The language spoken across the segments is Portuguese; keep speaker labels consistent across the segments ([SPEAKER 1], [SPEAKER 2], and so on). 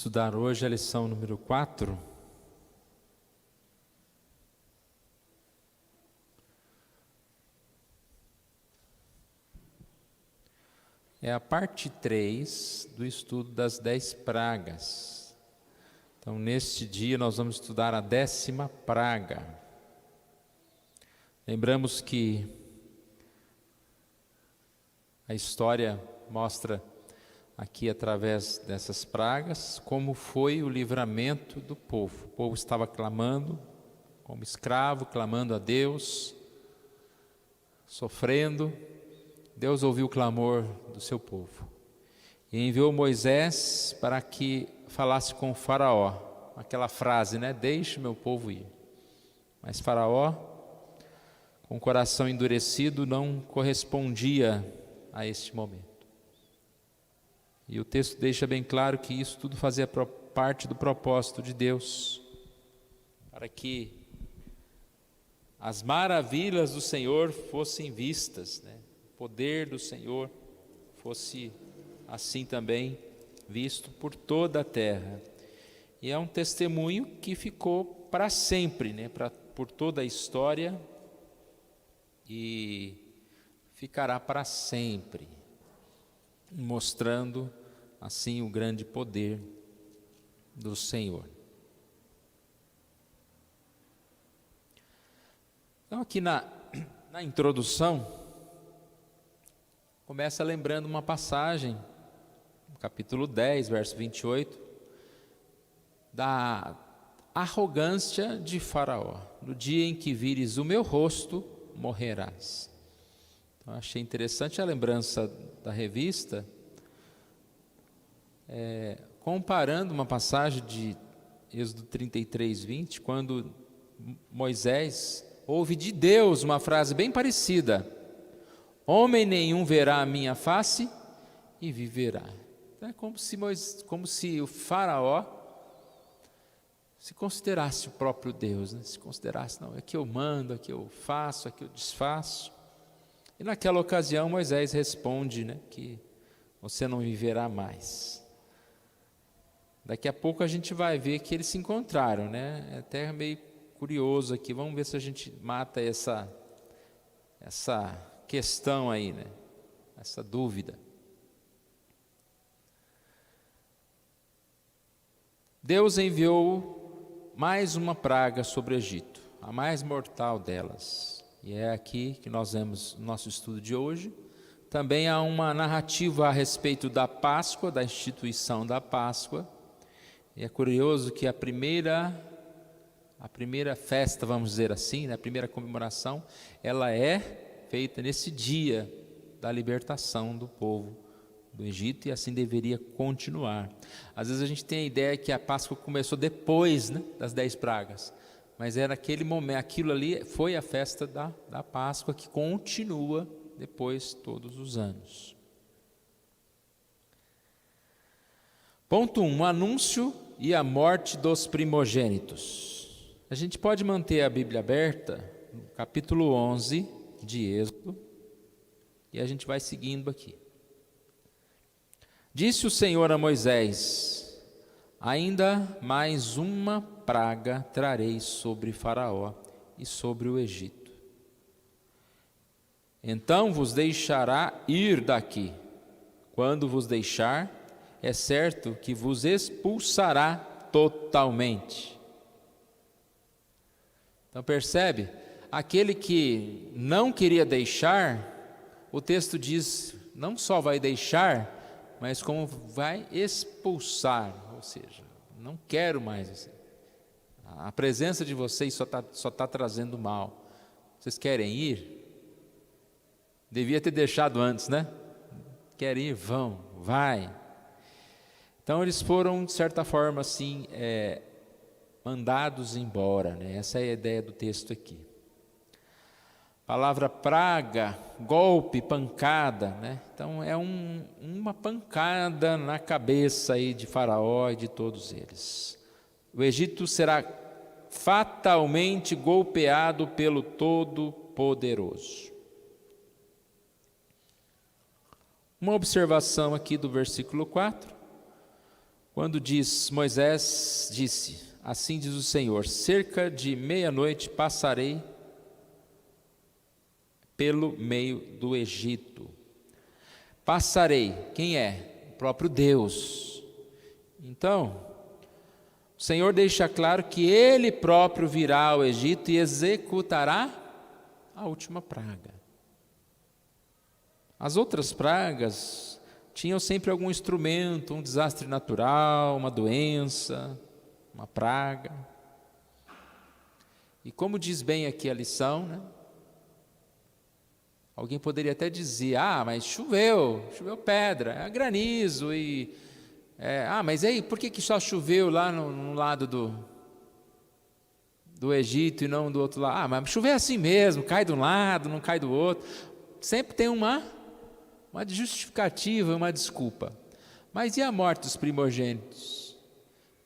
[SPEAKER 1] estudar hoje a lição número 4. É a parte 3 do estudo das 10 pragas. Então, neste dia, nós vamos estudar a 10ª praga. Lembramos que a história mostra aqui, através dessas pragas, como foi o livramento do povo. O povo estava clamando, como escravo, clamando a Deus, sofrendo. Deus ouviu o clamor do seu povo e enviou Moisés para que falasse com o faraó, aquela frase, deixe meu povo ir. Mas faraó, com o coração endurecido, não correspondia a este momento. E o texto deixa bem claro que isso tudo fazia parte do propósito de Deus, para que as maravilhas do Senhor fossem vistas, o poder do Senhor fosse assim também visto por toda a terra. E é um testemunho que ficou para sempre, por toda a história, e ficará para sempre, mostrando assim o grande poder do Senhor. Então, aqui na introdução, começa lembrando uma passagem, no capítulo 10, verso 28, da arrogância de Faraó. No dia em que vires o meu rosto, morrerás. Então, achei interessante a lembrança da revista, comparando uma passagem de Êxodo 33, 20, quando Moisés ouve de Deus uma frase bem parecida: homem nenhum verá a minha face e viverá. Então, é como se o faraó se considerasse o próprio Deus, se considerasse, não, aqui eu mando, aqui eu faço, aqui eu desfaço. E naquela ocasião Moisés responde, que você não viverá mais. Daqui a pouco a gente vai ver que eles se encontraram, É até meio curioso aqui, vamos ver se a gente mata essa questão aí, essa dúvida. Deus enviou mais uma praga sobre o Egito, a mais mortal delas. E é aqui que nós vemos no nosso estudo de hoje. Também há uma narrativa a respeito da Páscoa, da instituição da Páscoa. E é curioso que a primeira festa, vamos dizer assim, a primeira comemoração, ela é feita nesse dia da libertação do povo do Egito, e assim deveria continuar. Às vezes a gente tem a ideia que a Páscoa começou depois, das 10 pragas, mas era aquele momento, aquilo ali foi a festa da Páscoa, que continua depois todos os anos. Ponto 1, o anúncio e a morte dos primogênitos. A gente pode manter a Bíblia aberta no capítulo 11 de Êxodo, e a gente vai seguindo aqui. Disse o Senhor a Moisés: ainda mais uma praga trarei sobre Faraó e sobre o Egito. Então vos deixará ir daqui. Quando vos deixar, é certo que vos expulsará totalmente. Então percebe? Aquele que não queria deixar, o texto diz, não só vai deixar, mas como vai expulsar, ou seja, não quero mais. A presença de vocês só tá trazendo mal. Vocês querem ir? Devia ter deixado antes, Querem ir? Vão, vai. Então eles foram, de certa forma, assim, mandados embora, Essa é a ideia do texto aqui. Palavra praga, golpe, pancada, Então é uma pancada na cabeça aí de Faraó e de todos eles. O Egito será fatalmente golpeado pelo Todo-Poderoso. Uma observação aqui do versículo 4. quando Moisés disse: assim diz o Senhor, cerca de meia-noite passarei pelo meio do Egito. Passarei, quem é? O próprio Deus. Então, o Senhor deixa claro que Ele próprio virá ao Egito e executará a última praga. As outras pragas tinham sempre algum instrumento, um desastre natural, uma doença, uma praga. E como diz bem aqui a lição, né? Alguém poderia até dizer: mas choveu pedra, é granizo, mas aí, por que só choveu lá no lado do Egito e não do outro lado? Mas chover é assim mesmo, cai de um lado, não cai do outro. Sempre tem uma justificativa, uma desculpa. Mas e a morte dos primogênitos?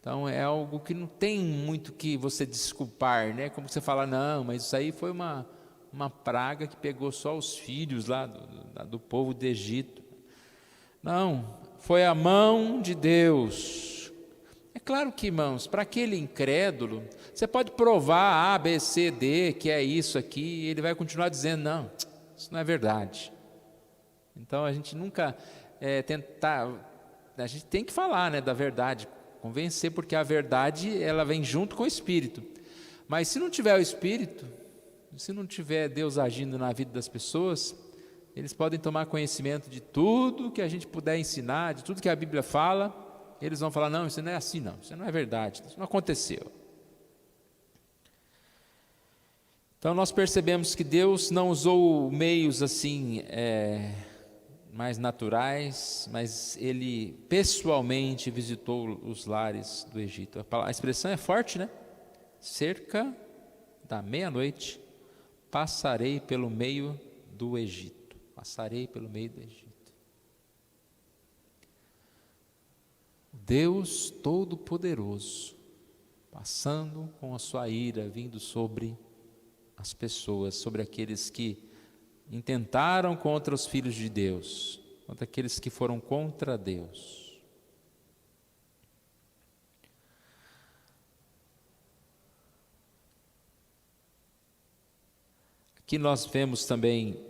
[SPEAKER 1] Então é algo que não tem muito que você desculpar, né? Como você fala, não, mas isso aí foi uma praga que pegou só os filhos lá do povo do Egito. Não, foi a mão de Deus. É claro que, irmãos, para aquele incrédulo, você pode provar A, B, C, D, que é isso aqui, e ele vai continuar dizendo: não, isso não é verdade. Então a gente nunca a gente tem que falar, né, da verdade, convencer, porque a verdade ela vem junto com o Espírito. Mas se não tiver o Espírito, se não tiver Deus agindo na vida das pessoas, eles podem tomar conhecimento de tudo que a gente puder ensinar, de tudo que a Bíblia fala. Eles vão falar: não, isso não é assim não, isso não é verdade, isso não aconteceu. Então nós percebemos que Deus não usou meios assim mais naturais, mas Ele pessoalmente visitou os lares do Egito. A expressão é forte, né? Cerca da meia-noite passarei pelo meio do Egito. Passarei pelo meio do Egito. Deus Todo-Poderoso, passando com a sua ira, vindo sobre as pessoas, sobre aqueles que intentaram contra os filhos de Deus, contra aqueles que foram contra Deus. Aqui nós vemos também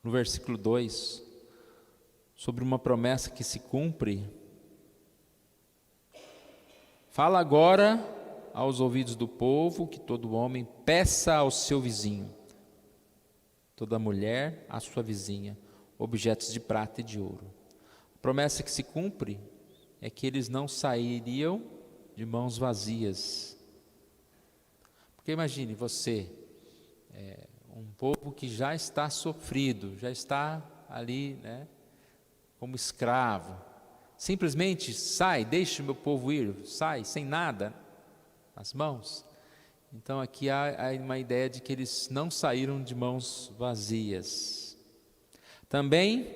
[SPEAKER 1] no versículo 2, sobre uma promessa que se cumpre. Fala agora aos ouvidos do povo que todo homem peça ao seu vizinho, toda mulher à sua vizinha, objetos de prata e de ouro. A promessa que se cumpre é que eles não sairiam de mãos vazias. Porque imagine você, um povo que já está sofrido, já está ali, né, como escravo, simplesmente sai, deixa o meu povo ir, sai sem nada nas mãos. Então aqui há uma ideia de que eles não saíram de mãos vazias. Também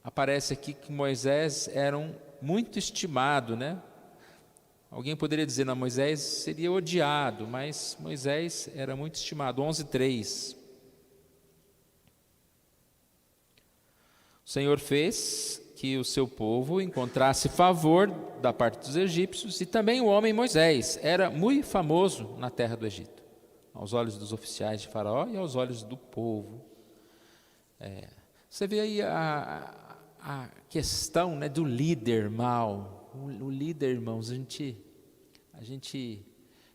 [SPEAKER 1] aparece aqui que Moisés era muito estimado, né? Alguém poderia dizer: não, Moisés seria odiado, mas Moisés era muito estimado. 11:3. O Senhor fez que o seu povo encontrasse favor da parte dos egípcios, e também o homem Moisés era muito famoso na terra do Egito, aos olhos dos oficiais de Faraó e aos olhos do povo. Você vê aí a questão, né, do líder mau. O líder, irmãos, a gente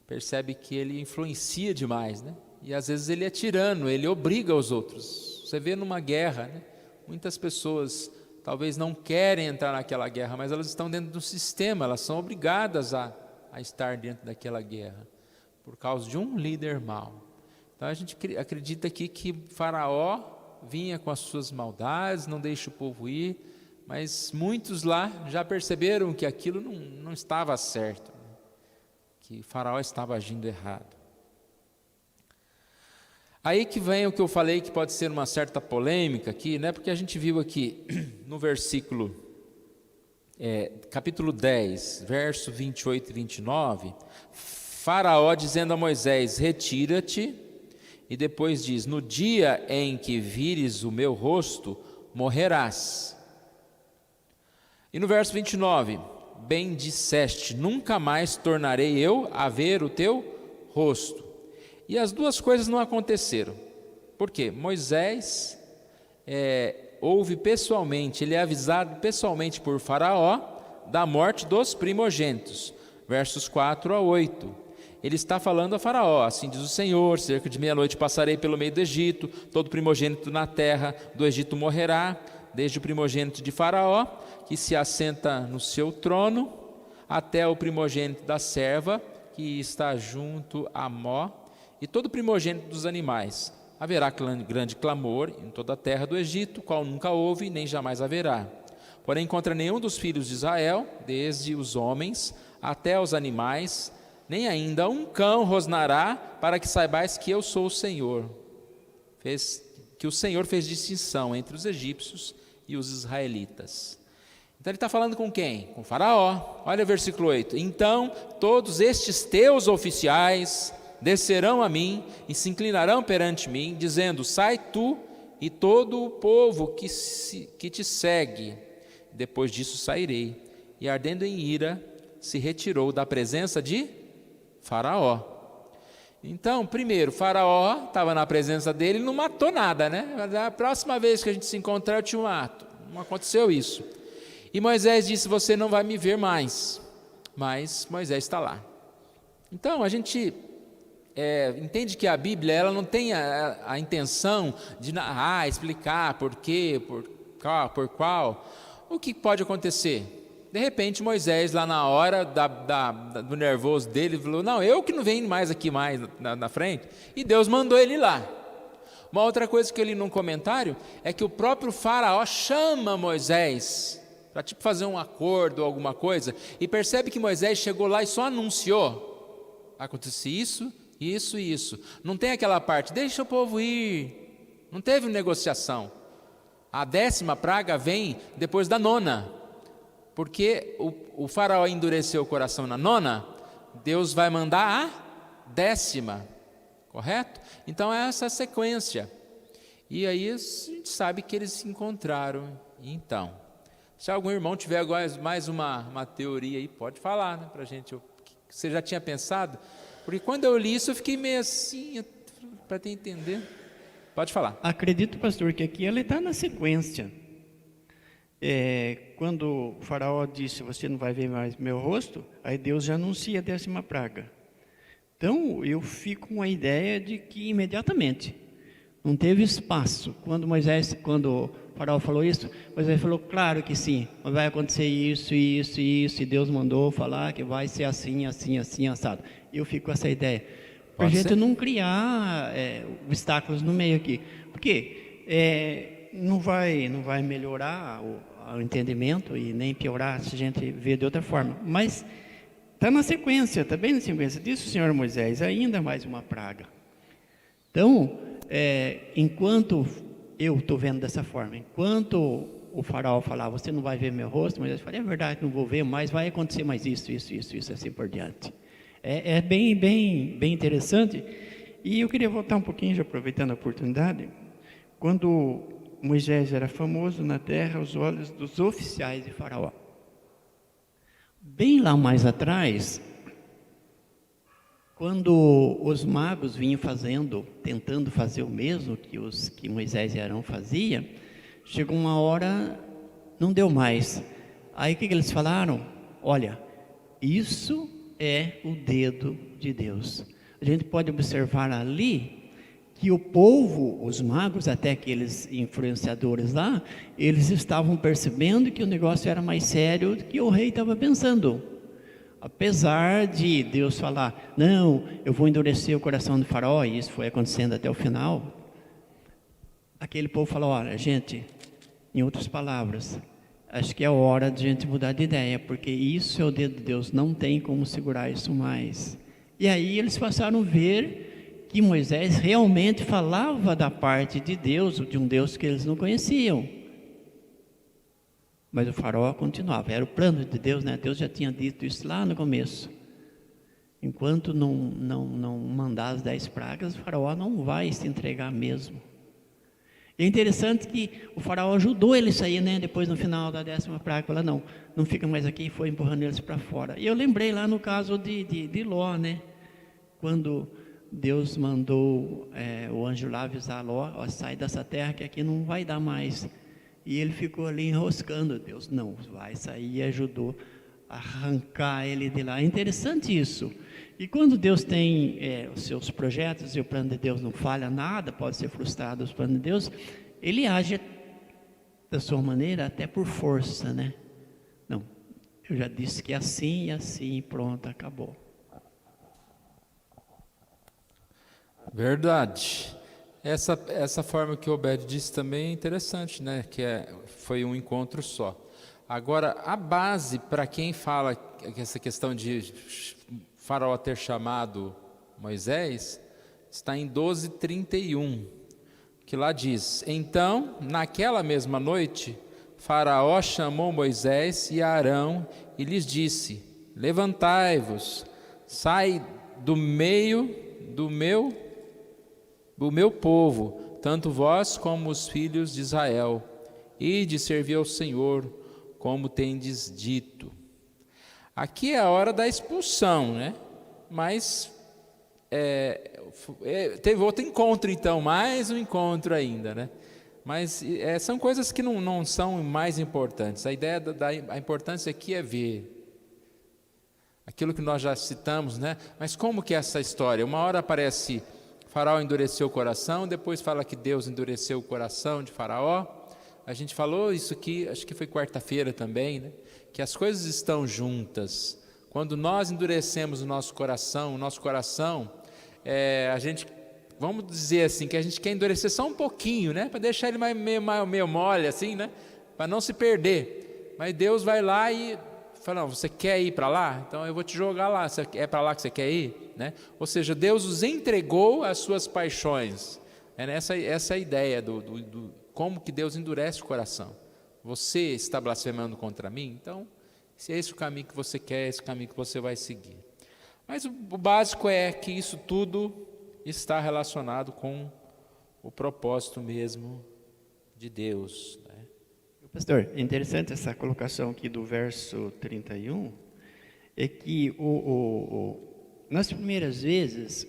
[SPEAKER 1] percebe que ele influencia demais, né? E às vezes ele é tirano, ele obriga os outros. Você vê numa guerra, né? Muitas pessoas talvez não querem entrar naquela guerra, mas elas estão dentro do sistema, elas são obrigadas a estar dentro daquela guerra, por causa de um líder mau. Então a gente acredita aqui que Faraó vinha com as suas maldades, não deixa o povo ir, mas muitos lá já perceberam que aquilo não estava certo, que Faraó estava agindo errado. Aí que vem o que eu falei, que pode ser uma certa polêmica aqui, né? Porque a gente viu aqui no versículo, capítulo 10, verso 28 e 29, Faraó dizendo a Moisés: retira-te E depois diz: no dia em que vires o meu rosto, morrerás. E no verso 29, bem disseste, nunca mais tornarei eu a ver o teu rosto. E as duas coisas não aconteceram. Por quê? Moisés ouve pessoalmente, ele é avisado pessoalmente por Faraó da morte dos primogênitos, versos 4 a 8. Ele está falando a Faraó: assim diz o Senhor, cerca de meia-noite passarei pelo meio do Egito, todo primogênito na terra do Egito morrerá, desde o primogênito de Faraó, que se assenta no seu trono, até o primogênito da serva, que está junto a Mó, e todo primogênito dos animais. Haverá grande clamor em toda a terra do Egito, qual nunca houve, nem jamais haverá. Porém, contra nenhum dos filhos de Israel, desde os homens até os animais, nem ainda um cão rosnará, para que saibais que eu sou o Senhor. Que o Senhor fez distinção entre os egípcios e os israelitas. Então ele está falando com quem? Com Faraó. Olha o versículo 8. Então todos estes teus oficiais descerão a mim e se inclinarão perante mim, dizendo: sai tu e todo o povo que te segue. Depois disso sairei. E ardendo em ira, se retirou da presença de Faraó. Então, primeiro, Faraó estava na presença dele e não matou nada, né? A próxima vez que a gente se encontrar, eu te mato. Não aconteceu isso. E Moisés disse: você não vai me ver mais. Mas Moisés está lá. Então, a gente entende que a Bíblia ela não tem a intenção de narrar, explicar por quê, por qual. O que pode acontecer? De repente Moisés, lá na hora do nervoso dele, falou: não, eu que não venho mais aqui mais na frente. E Deus mandou ele lá. Uma outra coisa que eu li num comentário é que o próprio Faraó chama Moisés para fazer um acordo ou alguma coisa, e percebe que Moisés chegou lá e só anunciou: acontece isso, isso e isso. Não tem aquela parte: deixa o povo ir. Não teve negociação. A 10ª praga vem depois da 9ª, porque o Faraó endureceu o coração na 9ª, Deus vai mandar a 10ª, correto? Então é essa sequência. E aí a gente sabe que eles se encontraram. Então, se algum irmão tiver agora mais uma teoria aí, pode falar, né, para a gente. Você já tinha pensado? Porque quando eu li isso eu fiquei meio assim, para entender. Pode falar.
[SPEAKER 2] Acredito, pastor, que aqui ela está na sequência. Quando o Faraó disse: você não vai ver mais meu rosto, aí Deus já anuncia a 10ª praga. Então eu fico com a ideia de que imediatamente não teve espaço. Quando o Faraó falou isso, Moisés falou: claro que sim, vai acontecer isso, isso, isso, e Deus mandou falar que vai ser assim, assim, assim, assado. Eu fico com essa ideia, para a gente não criar obstáculos no meio aqui, porque não vai melhorar o entendimento e nem piorar se a gente ver de outra forma, mas está na sequência, está bem na sequência. Disse o Senhor a Moisés: ainda mais uma praga. Então, enquanto eu estou vendo dessa forma, enquanto o Faraó falava: você não vai ver meu rosto, Moisés falou: é verdade, não vou ver, mas vai acontecer mais isso, assim por diante. É bem interessante. E eu queria voltar um pouquinho, já aproveitando a oportunidade, quando Moisés era famoso na terra aos olhos dos oficiais de Faraó. Bem lá mais atrás, quando os magos vinham tentando fazer o mesmo que Moisés e Arão faziam, chegou uma hora, não deu mais. Aí o que eles falaram? Olha, isso é o dedo de Deus. A gente pode observar ali que o povo, os magos, até aqueles influenciadores lá, eles estavam percebendo que o negócio era mais sério do que o rei estava pensando. Apesar de Deus falar: não, eu vou endurecer o coração do Faraó, e isso foi acontecendo até o final, aquele povo falou: olha, gente, em outras palavras, acho que é hora de a gente mudar de ideia, porque isso é o dedo de Deus, não tem como segurar isso mais. E aí eles passaram a ver que Moisés realmente falava da parte de Deus, de um Deus que eles não conheciam. Mas o Faraó continuava, era o plano de Deus, né? Deus já tinha dito isso lá no começo. Enquanto não mandar as 10 pragas, o faraó não vai se entregar mesmo. E é interessante que o faraó ajudou eles a sair, né? Depois, no final da 10ª praga, falou, não fica mais aqui, e foi empurrando eles para fora. E eu lembrei lá no caso de Ló, né? Quando Deus mandou o anjo lá avisar Ló, ó, sai dessa terra que aqui não vai dar mais. E ele ficou ali enroscando, Deus não vai sair, e ajudou a arrancar ele de lá. É interessante isso. E quando Deus tem os seus projetos, e o plano de Deus não falha nada, pode ser frustrado os planos de Deus, ele age da sua maneira até por força, né? Não, eu já disse que é assim e assim, pronto, acabou.
[SPEAKER 1] Verdade. Essa forma que o Obed disse também é interessante, né? Que foi um encontro só. Agora, a base para quem fala que essa questão de Faraó ter chamado Moisés está em 12:31, que lá diz: Então, naquela mesma noite, Faraó chamou Moisés e Arão e lhes disse: Levantai-vos, sai do meio do meu povo, tanto vós como os filhos de Israel, e de servir ao Senhor, como tendes dito. Aqui é a hora da expulsão, né? Mas teve outro encontro, então, mais um encontro ainda, né? Mas são coisas que não são mais importantes. A ideia a importância aqui é ver aquilo que nós já citamos, né? Mas como que é essa história? Uma hora aparece Faraó endureceu o coração, depois fala que Deus endureceu o coração de Faraó. A gente falou isso aqui, acho que foi quarta-feira também, né? Que as coisas estão juntas. Quando nós endurecemos o nosso coração, a gente, vamos dizer assim, que a gente quer endurecer só um pouquinho, né? Para deixar ele meio mole, assim, né? Para não se perder. Mas Deus vai lá e fala, não, você quer ir para lá? Então eu vou te jogar lá, é para lá que você quer ir? Né? Ou seja, Deus os entregou às suas paixões. Essa é a ideia do como que Deus endurece o coração. Você está blasfemando contra mim? Então, se é esse o caminho que você quer, é esse o caminho que você vai seguir. Mas o básico é que isso tudo está relacionado com o propósito mesmo de Deus. Né?
[SPEAKER 2] Pastor, é interessante essa colocação aqui do verso 31, é que nas primeiras vezes,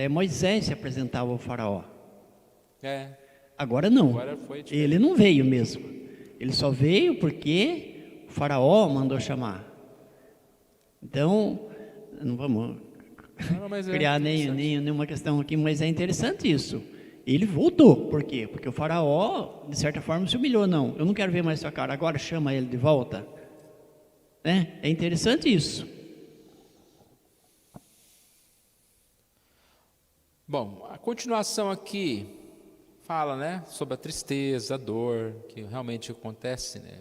[SPEAKER 2] Moisés se apresentava ao faraó. Agora não, ele não veio mesmo. Ele só veio porque o faraó mandou chamar. Então, não vamos criar nenhuma questão aqui, mas é interessante isso. Ele voltou, por quê? Porque o faraó, de certa forma, se humilhou. Não, eu não quero ver mais sua cara, agora chama ele de volta. É interessante isso.
[SPEAKER 1] Bom, a continuação aqui fala, né, sobre a tristeza, a dor, que realmente acontece, né,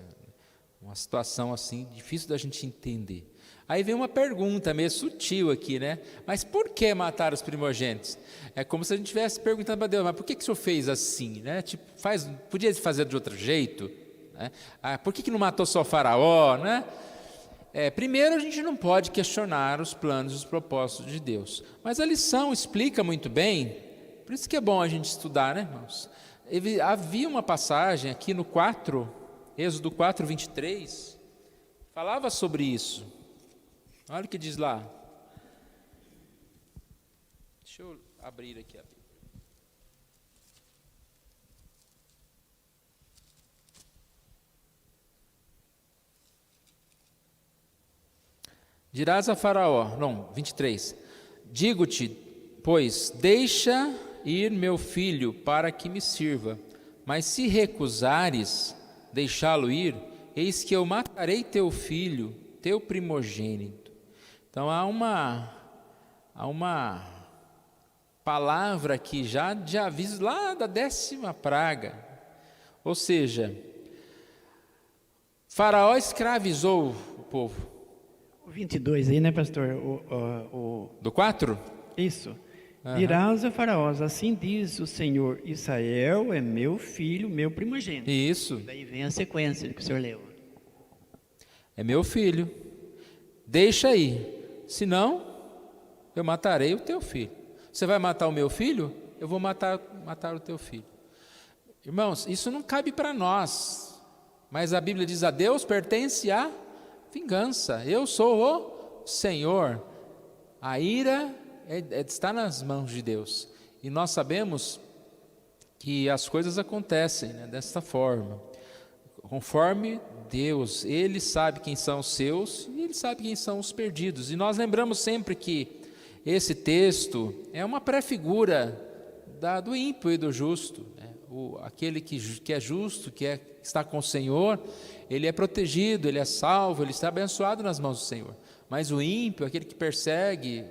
[SPEAKER 1] uma situação assim, difícil da gente entender. Aí vem uma pergunta meio sutil aqui, né? Mas por que matar os primogênitos? É como se a gente estivesse perguntando para Deus, mas por que o Senhor fez assim, né? Tipo, podia fazer de outro jeito, né? Por que não matou só o faraó, né? Primeiro, a gente não pode questionar os planos e os propósitos de Deus. Mas a lição explica muito bem, por isso que é bom a gente estudar, né, irmãos? Havia uma passagem aqui no Êxodo 4:23, falava sobre isso. Olha o que diz lá. Deixa eu abrir aqui a Bíblia. Dirás a Faraó, 23, digo-te, pois, deixa ir meu filho para que me sirva, mas se recusares deixá-lo ir, eis que eu matarei teu filho, teu primogênito. Então há uma palavra aqui já de aviso lá da 10ª praga, ou seja, Faraó escravizou o povo.
[SPEAKER 2] O 22 aí, né, pastor?
[SPEAKER 1] Do 4?
[SPEAKER 2] Isso. Dirás a Faraó, assim diz o Senhor, Israel é meu filho, meu primogênito.
[SPEAKER 1] Isso.
[SPEAKER 2] Daí vem a sequência que o senhor leu. É
[SPEAKER 1] meu filho. Deixa aí. Senão, eu matarei o teu filho. Você vai matar o meu filho? Eu vou matar o teu filho. Irmãos, isso não cabe para nós, mas a Bíblia diz: a Deus pertence a vingança. Eu sou o Senhor. A ira está nas mãos de Deus. E nós sabemos que as coisas acontecem, né, dessa forma. Conforme Deus, Ele sabe quem são os seus e Ele sabe quem são os perdidos. E nós lembramos sempre que esse texto é uma pré-figura do ímpio e do justo, né? Aquele que é justo, que está com o Senhor, ele é protegido, ele é salvo, ele está abençoado nas mãos do Senhor. Mas o ímpio, aquele que persegue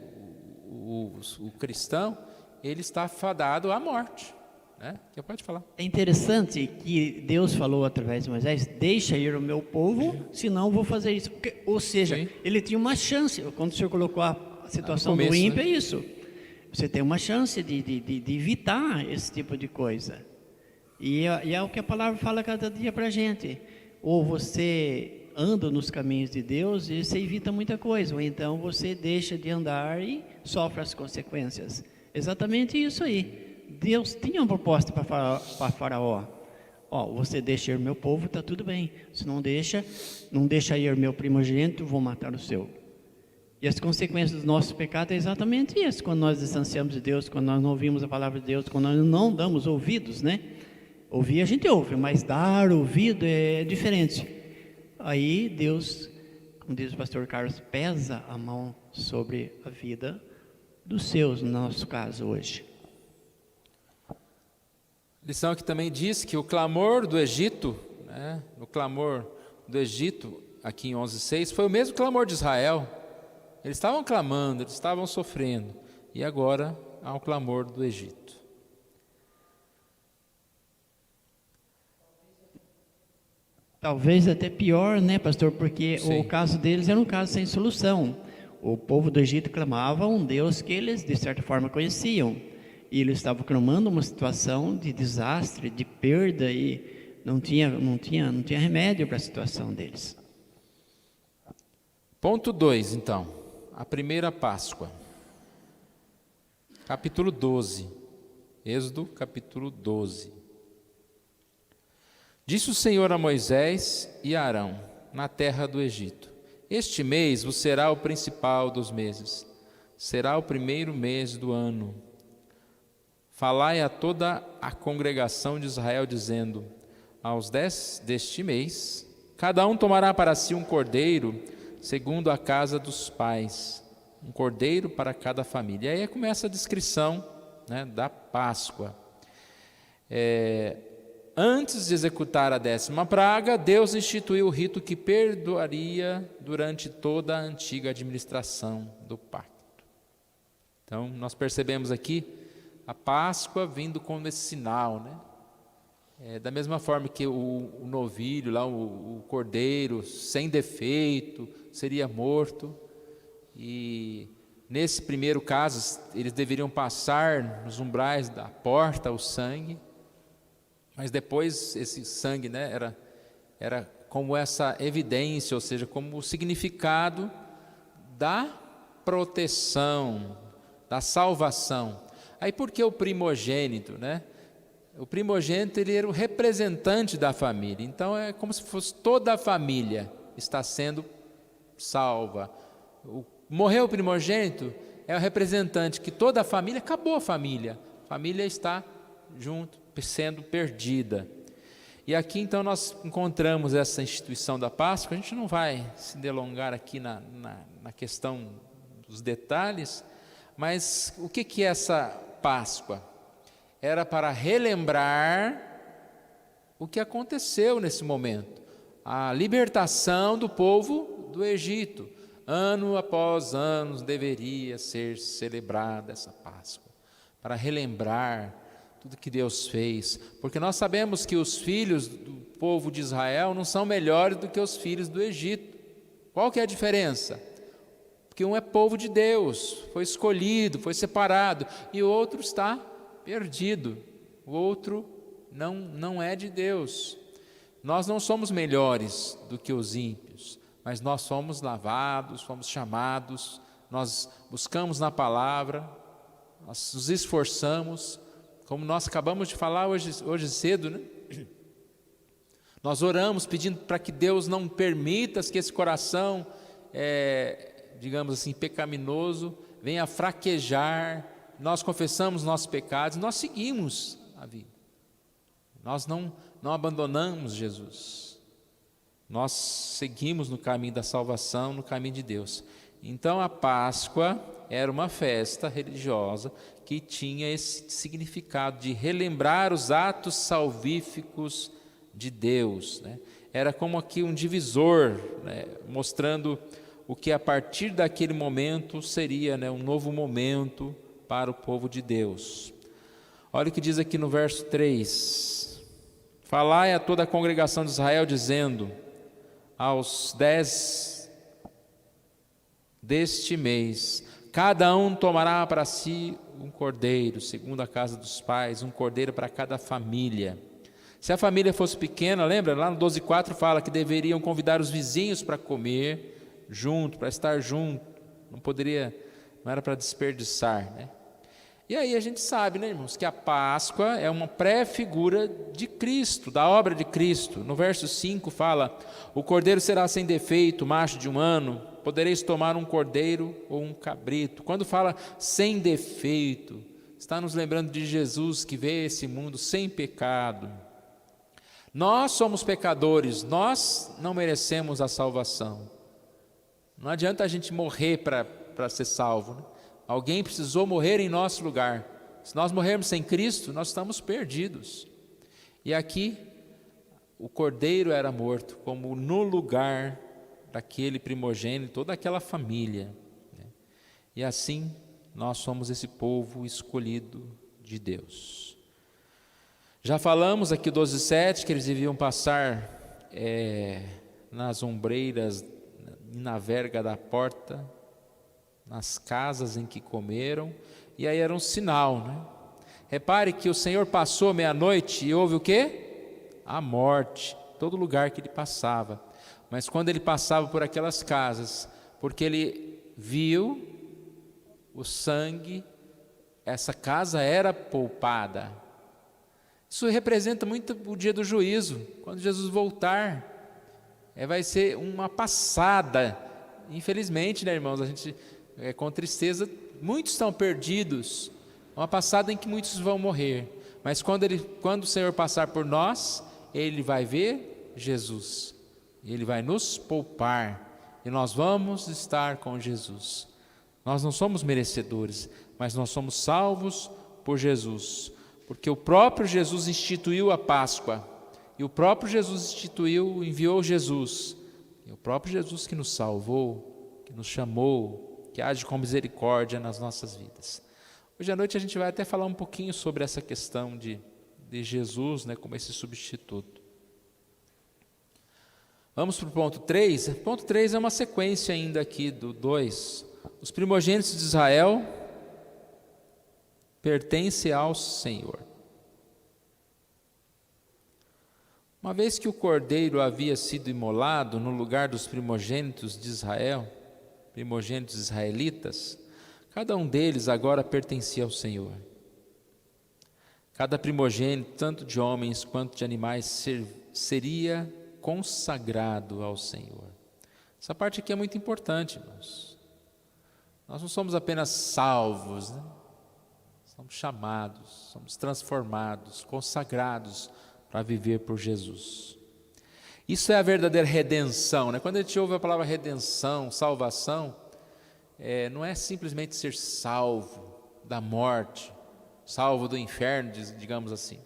[SPEAKER 1] o cristão, ele está fadado à morte, né? Que pode falar.
[SPEAKER 2] É interessante que Deus falou através de Moisés: deixa ir o meu povo, senão eu vou fazer isso. Ou seja, sim, ele tinha uma chance. Quando o Senhor colocou a situação do ímpio, né? É isso. Você tem uma chance de evitar esse tipo de coisa. E é o que a palavra fala cada dia para a gente. Ou você anda nos caminhos de Deus e você evita muita coisa, ou então você deixa de andar e sofre as consequências. Exatamente isso aí. Deus tinha uma proposta para Faraó. Você deixa ir meu povo, está tudo bem. Se não deixa ir meu primogênito, vou matar o seu. E as consequências do nosso pecado é exatamente isso. Quando nós distanciamos de Deus, quando nós não ouvimos a palavra de Deus, quando nós não damos ouvidos, né? Ouvir a gente ouve, mas dar ouvido é diferente. Aí Deus, como diz o pastor Carlos, pesa a mão sobre a vida dos seus, no nosso caso hoje.
[SPEAKER 1] Lição que também diz que o clamor do Egito, né, o clamor do Egito, aqui em 11:6, foi o mesmo clamor de Israel. Eles estavam clamando, eles estavam sofrendo, e agora há o clamor do Egito.
[SPEAKER 2] Talvez até pior, né, pastor? Porque
[SPEAKER 1] sim,
[SPEAKER 2] o caso deles era um caso sem solução. O povo do Egito clamava a um Deus que eles, de certa forma, conheciam. E eles estavam clamando uma situação de desastre, de perda, e não tinha remédio para a situação deles.
[SPEAKER 1] Ponto 2, então. A primeira Páscoa. Capítulo 12. Êxodo, capítulo 12. Disse o Senhor a Moisés e a Arão, na terra do Egito: este mês vos será o principal dos meses, será o primeiro mês do ano. Falai a toda a congregação de Israel, dizendo: aos 10 deste mês, cada um tomará para si um cordeiro, segundo a casa dos pais, um cordeiro para cada família. E aí começa a descrição, né, da Páscoa. Antes de executar a 10ª praga, Deus instituiu o rito que perdoaria durante toda a antiga administração do pacto. Então, nós percebemos aqui a Páscoa vindo como esse sinal, né? Da mesma forma que o novilho, lá, o cordeiro, sem defeito, seria morto. E nesse primeiro caso, eles deveriam passar nos umbrais da porta o sangue. Mas depois esse sangue, né, era como essa evidência, ou seja, como o significado da proteção, da salvação. Aí por que o primogênito, né? O primogênito, ele era o representante da família. Então é como se fosse toda a família está sendo salva. Morreu o primogênito, é o representante que toda a família, acabou a família está junto, sendo perdida. E aqui então nós encontramos essa instituição da Páscoa. A gente não vai se delongar aqui na questão dos detalhes, mas o que é essa Páscoa? Era para relembrar o que aconteceu nesse momento, a libertação do povo do Egito. Ano após ano deveria ser celebrada essa Páscoa, para relembrar tudo que Deus fez, porque nós sabemos que os filhos do povo de Israel não são melhores do que os filhos do Egito. Qual que é a diferença? Porque um é povo de Deus, foi escolhido, foi separado, e o outro está perdido, o outro não é de Deus. Nós não somos melhores do que os ímpios, mas nós somos lavados, fomos chamados nós buscamos na palavra, nós nos esforçamos, como nós acabamos de falar hoje cedo, né? Nós oramos pedindo para que Deus não permita que esse coração, digamos assim, pecaminoso, venha fraquejar. Nós confessamos nossos pecados, nós seguimos a vida. Nós não abandonamos Jesus. Nós seguimos no caminho da salvação, no caminho de Deus. Então a Páscoa era uma festa religiosa que tinha esse significado de relembrar os atos salvíficos de Deus, né? Era como aqui um divisor, né? Mostrando o que a partir daquele momento seria, né, um novo momento para o povo de Deus. Olha o que diz aqui no verso 3: falai a toda a congregação de Israel, dizendo: aos 10 deste mês, cada um tomará para si um cordeiro, segundo a casa dos pais, um cordeiro para cada família. Se a família fosse pequena, lembra? Lá no 12:4 fala que deveriam convidar os vizinhos para comer junto, para estar junto. Não era para desperdiçar, né? E aí a gente sabe, né, irmãos, que a Páscoa é uma pré-figura de Cristo, da obra de Cristo. No verso 5 fala: o cordeiro será sem defeito, macho de 1 ano, podereis tomar um cordeiro ou um cabrito. Quando fala sem defeito, está nos lembrando de Jesus que veio a esse mundo sem pecado. Nós somos pecadores, nós não merecemos a salvação. Não adianta a gente morrer para ser salvo, né? Alguém precisou morrer em nosso lugar. Se nós morrermos sem Cristo, nós estamos perdidos. E aqui, o cordeiro era morto, como no lugar daquele primogênito, toda aquela família, né? E assim, nós somos esse povo escolhido de Deus. Já falamos aqui 12:7 que eles deviam passar nas ombreiras, na verga da porta, nas casas em que comeram, e aí era um sinal, né? Repare que o Senhor passou meia-noite e houve o quê? A morte, todo lugar que ele passava. Mas quando ele passava por aquelas casas, porque ele viu o sangue, essa casa era poupada. Isso representa muito o dia do juízo, quando Jesus voltar. Vai ser uma passada. Infelizmente, né, irmãos, a gente, com tristeza, muitos estão perdidos. Uma passada em que muitos vão morrer. Mas quando o Senhor passar por nós, Ele vai ver Jesus. Ele vai nos poupar. E nós vamos estar com Jesus. Nós não somos merecedores, mas nós somos salvos por Jesus. Porque o próprio Jesus instituiu a Páscoa. E o próprio Jesus enviou Jesus. E o próprio Jesus que nos salvou, que nos chamou, que age com misericórdia nas nossas vidas. Hoje à noite a gente vai até falar um pouquinho sobre essa questão de Jesus, né, como esse substituto. Vamos para o ponto 3. O ponto 3 é uma sequência ainda aqui do 2. Os primogênitos de Israel pertencem ao Senhor. Uma vez que o cordeiro havia sido imolado no lugar dos primogênitos de Israel, primogênitos israelitas, cada um deles agora pertencia ao Senhor. Cada primogênito, tanto de homens quanto de animais, seria consagrado ao Senhor. Essa parte aqui é muito importante, irmãos. Nós não somos apenas salvos, né? Somos chamados, somos transformados, consagrados para viver por Jesus. Isso é a verdadeira redenção, né? Quando a gente ouve a palavra redenção, salvação, não é simplesmente ser salvo da morte, salvo do inferno, digamos assim,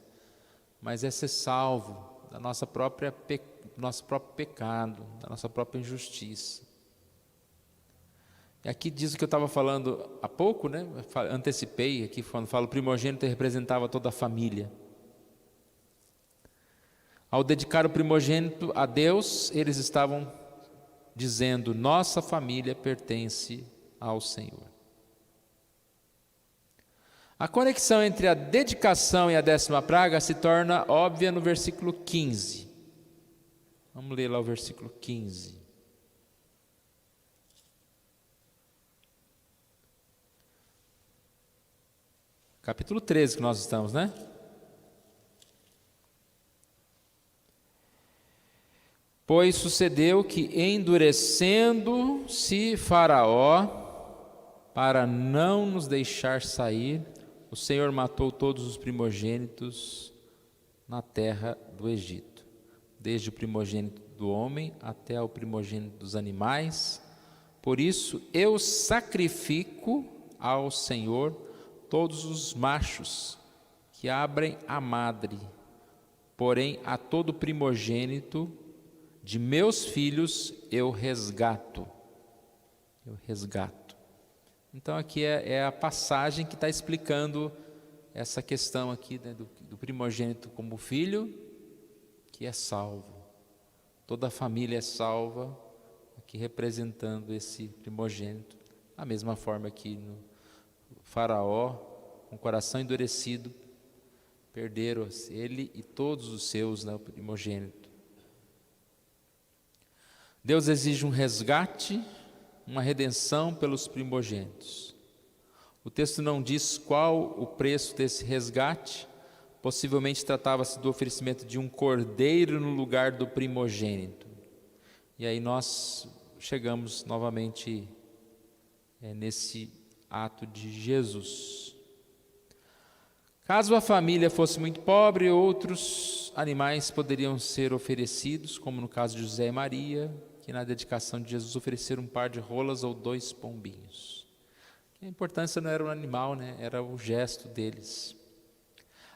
[SPEAKER 1] mas é ser salvo da nosso próprio pecado, da nossa própria injustiça. E aqui diz o que eu estava falando há pouco, né? Antecipei aqui, quando falo primogênito, representava toda a família. Ao dedicar o primogênito a Deus, eles estavam dizendo: nossa família pertence ao Senhor. A conexão entre a dedicação e a 10ª praga se torna óbvia no versículo 15. Vamos ler lá o versículo 15. Capítulo 13 que nós estamos, né? Pois sucedeu que, endurecendo-se Faraó, para não nos deixar sair, o Senhor matou todos os primogênitos na terra do Egito, desde o primogênito do homem até o primogênito dos animais. Por isso eu sacrifico ao Senhor todos os machos que abrem a madre, porém a todo primogênito de meus filhos eu resgato. Então aqui é a passagem que está explicando essa questão aqui, né, do primogênito como filho, que é salvo. Toda a família é salva, aqui representando esse primogênito. Da mesma forma que no Faraó, com o coração endurecido, perderam ele e todos os seus, né, o primogênito. Deus exige um resgate, uma redenção pelos primogênitos. O texto não diz qual o preço desse resgate. Possivelmente tratava-se do oferecimento de um cordeiro no lugar do primogênito. E aí nós chegamos novamente nesse ato de Jesus. Caso a família fosse muito pobre, outros animais poderiam ser oferecidos, como no caso de José e Maria, que na dedicação de Jesus ofereceram um par de rolas ou 2 pombinhos. A importância não era o animal, né? Era o gesto deles.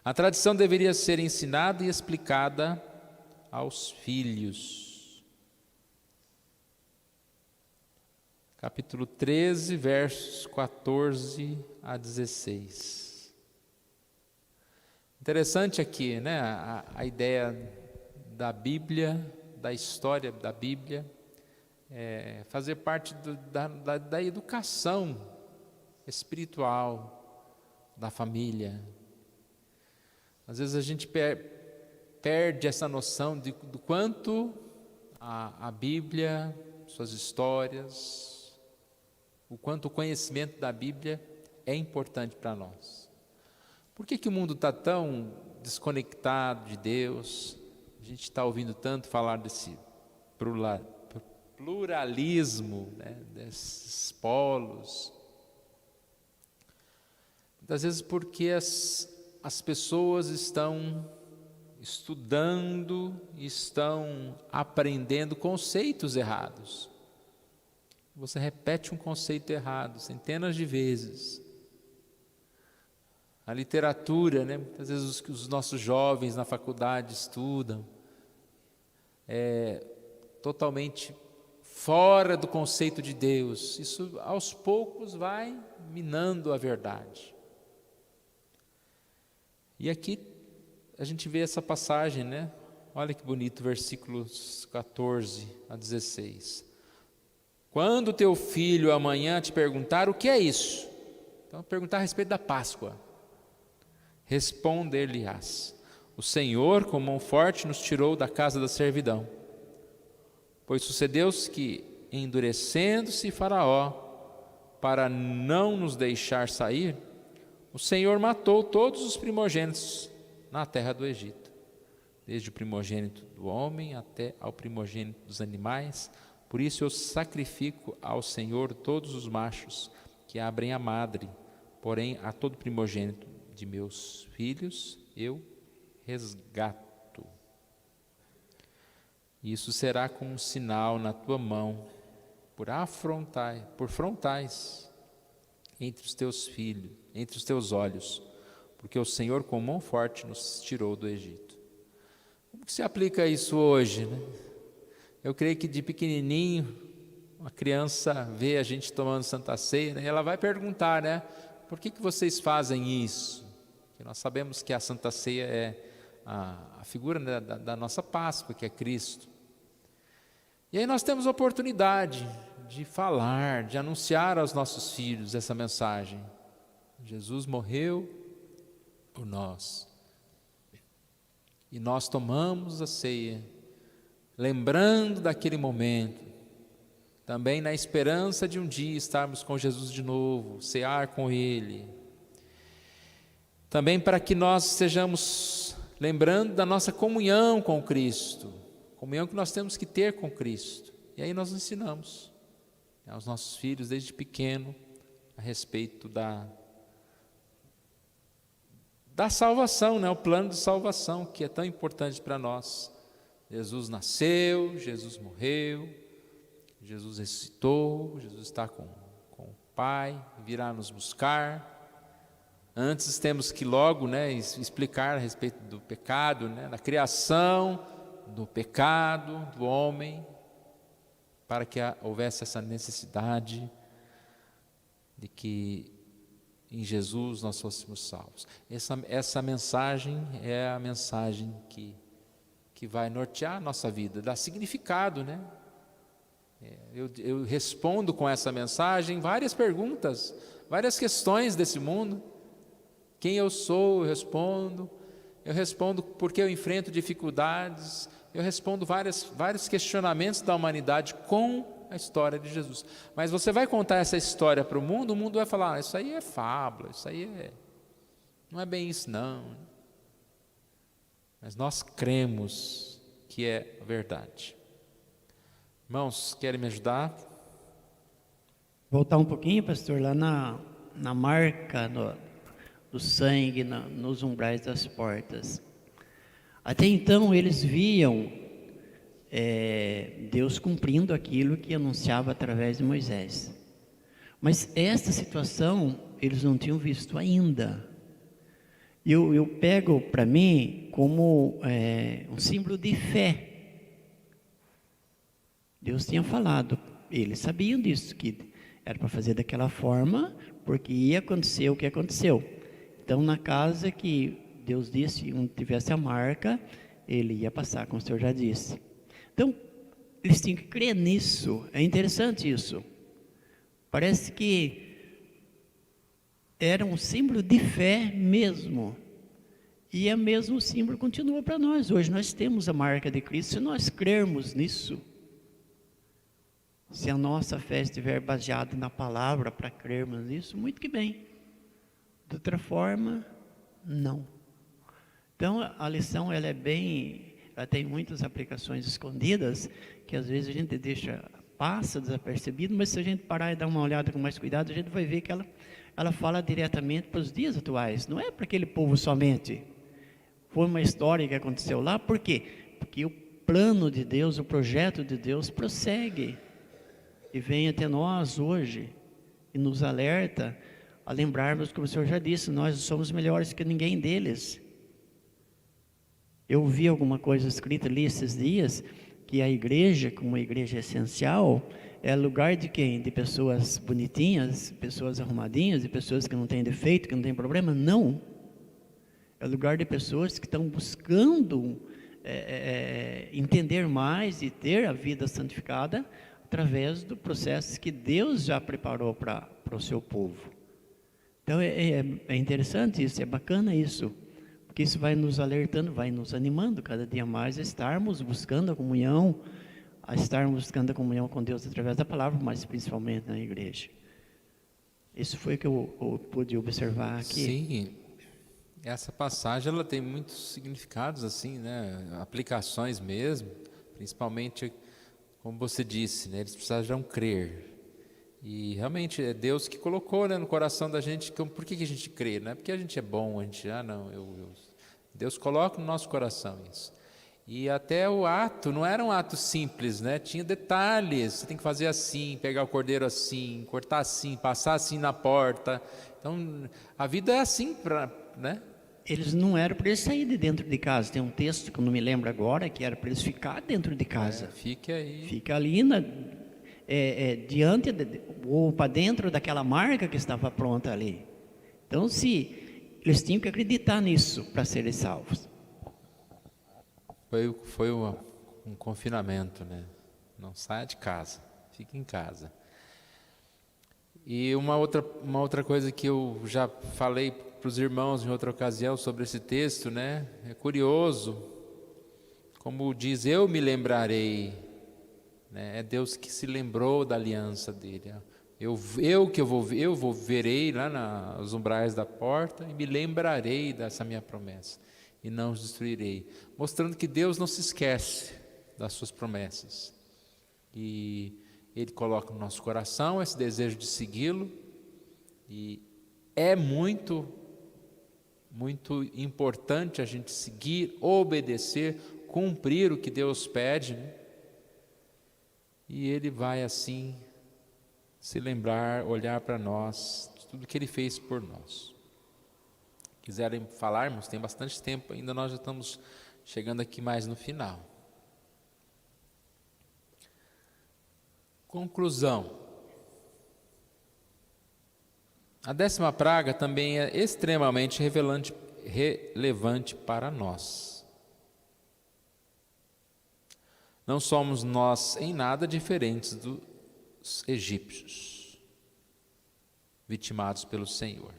[SPEAKER 1] A tradição deveria ser ensinada e explicada aos filhos. Capítulo 13, versos 14 a 16. Interessante aqui, né? A ideia da Bíblia, da história da Bíblia, fazer parte da educação espiritual da família. Às vezes a gente perde essa noção do quanto a Bíblia, suas histórias, o quanto o conhecimento da Bíblia é importante para nós. Por que o mundo está tão desconectado de Deus? A gente está ouvindo tanto falar desse pluralismo, né, desses polos. Muitas vezes porque as pessoas estão estudando, estão aprendendo conceitos errados. Você repete um conceito errado centenas de vezes. A literatura, né? Muitas vezes os nossos jovens na faculdade estudam totalmente fora do conceito de Deus. Isso aos poucos vai minando a verdade. E aqui a gente vê essa passagem, né? Olha que bonito, versículos 14 a 16. Quando teu filho amanhã te perguntar o que é isso, então perguntar a respeito da Páscoa, responder-lhe-ás: o Senhor com mão forte nos tirou da casa da servidão. Pois sucedeu-se que, endurecendo-se Faraó, para não nos deixar sair, o Senhor matou todos os primogênitos na terra do Egito, desde o primogênito do homem até ao primogênito dos animais. Por isso eu sacrifico ao Senhor todos os machos que abrem a madre, porém a todo primogênito de meus filhos eu resgato. Isso será como um sinal na tua mão, por frontais, entre os teus filhos, entre os teus olhos, porque o Senhor com mão forte nos tirou do Egito. Como que se aplica isso hoje, né? Eu creio que de pequenininho, uma criança vê a gente tomando Santa Ceia, né? Ela vai perguntar, né? Por que vocês fazem isso? Porque nós sabemos que a Santa Ceia é a figura, né, da nossa Páscoa, que é Cristo. E aí nós temos a oportunidade de falar, de anunciar aos nossos filhos essa mensagem. Jesus morreu por nós. E nós tomamos a ceia, lembrando daquele momento, também na esperança de um dia estarmos com Jesus de novo, cear com Ele. Também para que nós estejamos lembrando da nossa comunhão com Cristo, comunhão que nós temos que ter com Cristo. E aí nós ensinamos aos nossos filhos desde pequeno a respeito da salvação, né? O plano de salvação que é tão importante para nós. Jesus nasceu, Jesus morreu, Jesus ressuscitou, Jesus está com o Pai, virá nos buscar. Antes temos que logo, né, explicar a respeito do pecado, né, da criação, do pecado do homem, para que houvesse essa necessidade de que em Jesus nós fôssemos salvos. Essa mensagem é a mensagem que vai nortear a nossa vida, dá significado, né? Eu respondo com essa mensagem várias perguntas, várias questões desse mundo. Quem eu sou, eu respondo porque eu enfrento dificuldades, eu respondo vários questionamentos da humanidade com a história de Jesus. Mas você vai contar essa história para o mundo vai falar, isso aí é fábula, isso aí não é bem isso não. Mas nós cremos que é verdade. Irmãos, querem me ajudar?
[SPEAKER 2] Voltar um pouquinho, pastor, lá na marca do sangue nos umbrais das portas. Até então eles viam Deus cumprindo aquilo que anunciava através de Moisés. Mas esta situação eles não tinham visto ainda. Eu pego para mim como um símbolo de fé. Deus tinha falado, eles sabiam disso, que era para fazer daquela forma, porque ia acontecer o que aconteceu. Então, na casa que Deus disse, onde tivesse a marca, ele ia passar, como o Senhor já disse. Então, eles tinham que crer nisso. É interessante isso. Parece que era um símbolo de fé mesmo. E é mesmo o símbolo continua para nós. Hoje nós temos a marca de Cristo. Se nós crermos nisso, se a nossa fé estiver baseada na palavra para crermos nisso, muito que bem. De outra forma, não. Então a lição ela tem muitas aplicações escondidas que às vezes a gente passa desapercebido, mas se a gente parar e dar uma olhada com mais cuidado, a gente vai ver que ela fala diretamente para os dias atuais. Não é para aquele povo somente. Foi uma história que aconteceu lá. Por quê? Porque o plano de Deus, o projeto de Deus prossegue e vem até nós hoje e nos alerta a lembrarmos, como o Senhor já disse, nós somos melhores que ninguém deles. Eu vi alguma coisa escrita ali esses dias, que a igreja, como uma igreja essencial, é lugar de quem? De pessoas bonitinhas, pessoas arrumadinhas, de pessoas que não têm defeito, que não têm problema? Não. É lugar de pessoas que estão buscando entender mais e ter a vida santificada através do processo que Deus já preparou para o seu povo. Então é interessante isso, é bacana isso, porque isso vai nos alertando, vai nos animando cada dia mais a estarmos buscando a comunhão, com Deus através da palavra, mas principalmente na igreja. Isso foi o que eu pude observar aqui.
[SPEAKER 1] Sim, essa passagem ela tem muitos significados assim, né? Aplicações mesmo, principalmente como você disse, né? Eles precisavam crer. E realmente é Deus que colocou, né, no coração da gente. Por que a gente crê? Não é porque a gente é bom, a gente Deus coloca no nosso coração isso. E até o ato não era um ato simples, né? Tinha detalhes. Você tem que fazer assim, pegar o cordeiro assim, cortar assim, passar assim na porta. Então a vida é assim, né?
[SPEAKER 2] Eles não eram para eles sair de dentro de casa. Tem um texto que eu não me lembro agora, que era para eles ficar dentro de casa.
[SPEAKER 1] Fique aí.
[SPEAKER 2] Fica ali diante ou para dentro daquela marca que estava pronta ali. Então, eles tinham que acreditar nisso para serem salvos.
[SPEAKER 1] Foi um confinamento, né? Não saia de casa, fique em casa. E uma outra coisa que eu já falei para os irmãos em outra ocasião sobre esse texto, né? É curioso, como diz, eu me lembrarei, né? É Deus que se lembrou da aliança dele. Eu verei lá nos umbrais da porta e me lembrarei dessa minha promessa e não os destruirei, mostrando que Deus não se esquece das suas promessas. E Ele coloca no nosso coração esse desejo de segui-lo, e é muito, muito importante a gente seguir, obedecer, cumprir o que Deus pede, né? E Ele vai assim se lembrar, olhar para nós, de tudo que Ele fez por nós. Quiserem falarmos, tem bastante tempo ainda, nós já estamos chegando aqui mais no final. Conclusão. A 10ª praga também é extremamente relevante para nós. Não somos nós em nada diferentes dos egípcios, vitimados pelo Senhor.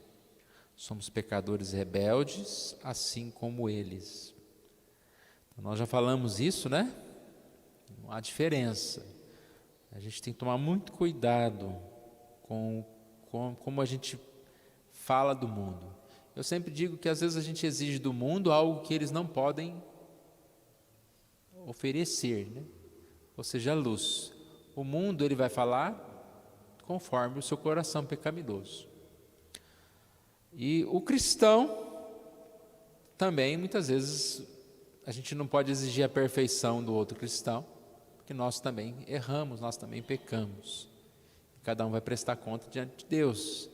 [SPEAKER 1] Somos pecadores rebeldes, assim como eles. Então, nós já falamos isso, né? Não há diferença. A gente tem que tomar muito cuidado com como a gente fala do mundo. Eu sempre digo que às vezes a gente exige do mundo algo que eles não podem oferecer, né? Ou seja, a luz. O mundo, ele vai falar conforme o seu coração pecaminoso. E o cristão também, muitas vezes, a gente não pode exigir a perfeição do outro cristão, porque nós também erramos, nós também pecamos. Cada um vai prestar conta diante de Deus.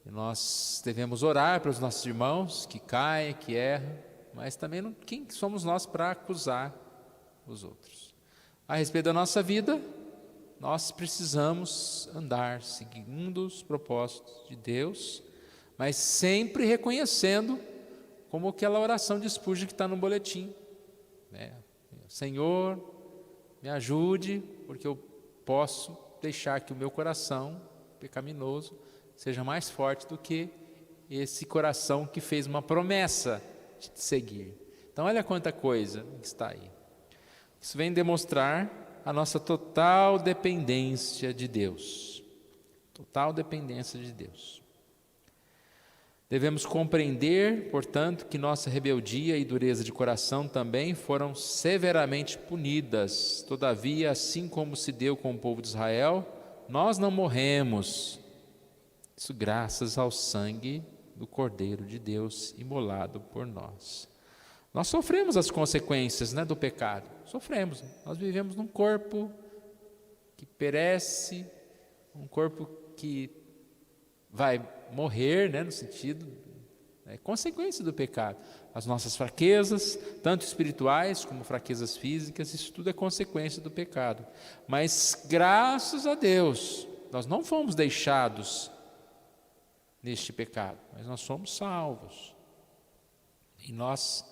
[SPEAKER 1] E nós devemos orar para os nossos irmãos que caem, que erram, mas também quem somos nós para acusar os outros? A respeito da nossa vida, nós precisamos andar seguindo os propósitos de Deus, mas sempre reconhecendo, como aquela oração de Spurgeon que está no boletim, né? Senhor, me ajude, porque eu posso deixar que o meu coração pecaminoso seja mais forte do que esse coração que fez uma promessa de te seguir. Então olha quanta coisa que está aí. Isso vem demonstrar a nossa total dependência de Deus. Total dependência de Deus. Devemos compreender, portanto, que nossa rebeldia e dureza de coração também foram severamente punidas. Todavia, assim como se deu com o povo de Israel, nós não morremos. Isso graças ao sangue do Cordeiro de Deus imolado por nós. Nós sofremos as consequências, né, do pecado. Sofremos. Nós vivemos num corpo que perece, um corpo que vai morrer, né, no sentido, consequência do pecado. As nossas fraquezas, tanto espirituais como fraquezas físicas, isso tudo é consequência do pecado. Mas graças a Deus, nós não fomos deixados neste pecado, mas nós somos salvos. E nós,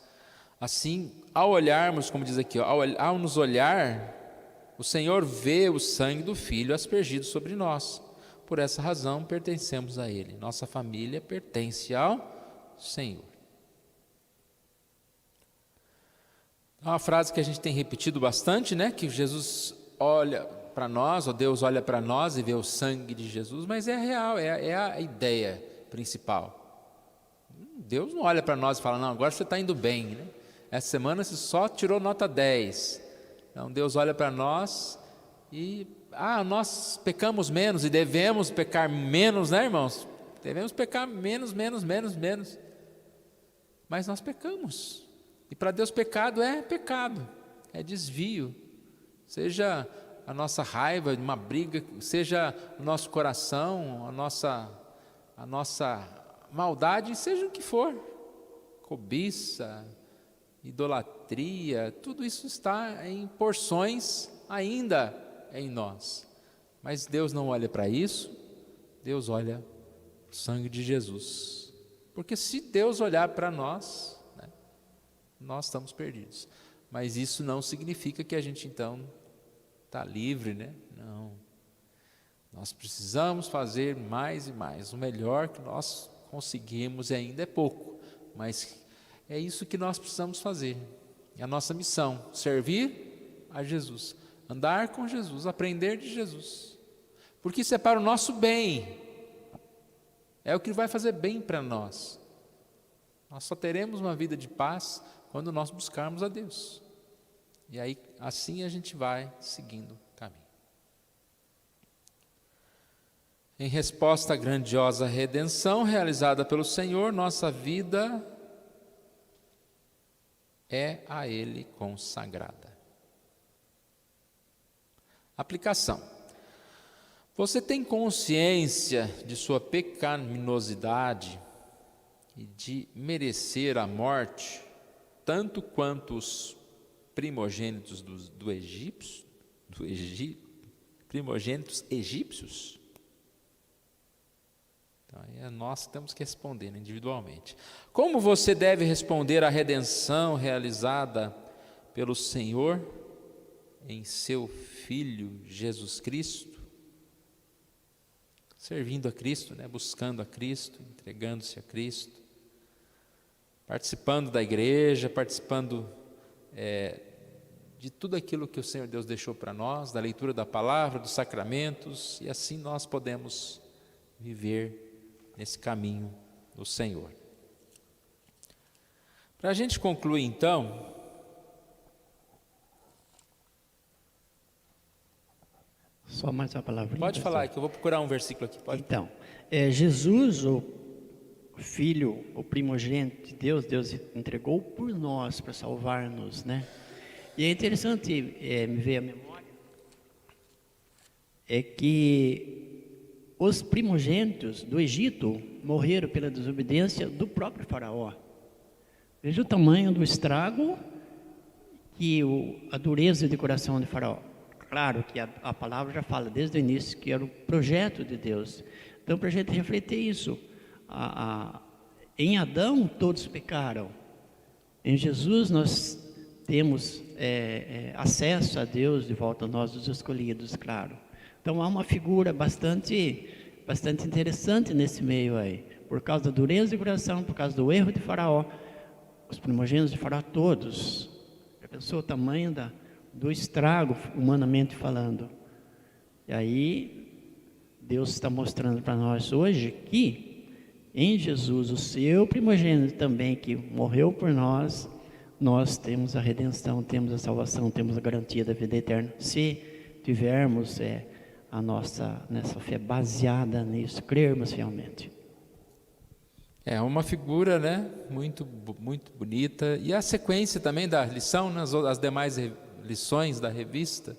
[SPEAKER 1] assim, ao olharmos, como diz aqui, ao nos olhar, o Senhor vê o sangue do Filho aspergido sobre nós. Por essa razão pertencemos a Ele. Nossa família pertence ao Senhor. É uma frase que a gente tem repetido bastante, né? Que Jesus olha para nós, ou Deus olha para nós e vê o sangue de Jesus, mas é real, é a ideia principal. Deus não olha para nós e fala, não, agora você está indo bem, né? Essa semana você só tirou nota 10. Não, Deus olha para nós e nós pecamos menos e devemos pecar menos, né, irmãos? Devemos pecar menos. Mas nós pecamos. E para Deus pecado, é desvio. Seja a nossa raiva, uma briga, seja o nosso coração, a nossa maldade, seja o que for. Cobiça, idolatria, tudo isso está em porções ainda em nós, mas Deus não olha para isso. Deus olha o sangue de Jesus, porque se Deus olhar para nós, né, nós estamos perdidos, mas isso não significa que a gente então está livre, né? Não, nós precisamos fazer mais e mais, o melhor que nós conseguimos, e ainda é pouco, mas é isso que nós precisamos fazer, é a nossa missão, servir a Jesus, andar com Jesus, aprender de Jesus, porque isso é para o nosso bem, é o que vai fazer bem para nós. Nós só teremos uma vida de paz quando nós buscarmos a Deus, e aí assim a gente vai seguindo o caminho. Em resposta à grandiosa redenção realizada pelo Senhor, nossa vida é a Ele consagrada. Aplicação. Você tem consciência de sua pecaminosidade e de merecer a morte, tanto quanto os primogênitos primogênitos egípcios? Então, aí nós temos que responder, né, individualmente. Como você deve responder à redenção realizada pelo Senhor em seu Filho Jesus Cristo? Servindo a Cristo, né, buscando a Cristo, entregando-se a Cristo, participando da igreja, participando de tudo aquilo que o Senhor Deus deixou para nós, da leitura da palavra, dos sacramentos, e assim nós podemos viver nesse caminho do Senhor. Para a gente concluir então,
[SPEAKER 2] só mais uma palavrinha.
[SPEAKER 1] Pode falar, que eu vou procurar um versículo aqui. Pode.
[SPEAKER 2] Então, Jesus, o Filho, o primogênito de Deus, Deus entregou por nós para salvar-nos, né? E é interessante me ver a memória, é que os primogênitos do Egito morreram pela desobediência do próprio faraó. Veja o tamanho do estrago e a dureza de coração de faraó. Claro que a palavra já fala desde o início que era o projeto de Deus. Então, para a gente refletir isso, em Adão todos pecaram. Em Jesus nós temos acesso a Deus de volta a nós, os escolhidos, claro. Então há uma figura bastante interessante nesse meio aí. Por causa da dureza de coração, por causa do erro de Faraó, os primogênitos de Faraó todos. Já pensou o tamanho do estrago, humanamente falando? E aí, Deus está mostrando para nós hoje que, em Jesus, o seu primogênito também, que morreu por nós, nós temos a redenção, temos a salvação, temos a garantia da vida eterna. Se tivermos nessa fé baseada nisso, crermos realmente.
[SPEAKER 1] É uma figura, né, muito bonita. E a sequência também da lição, as demais lições da revista,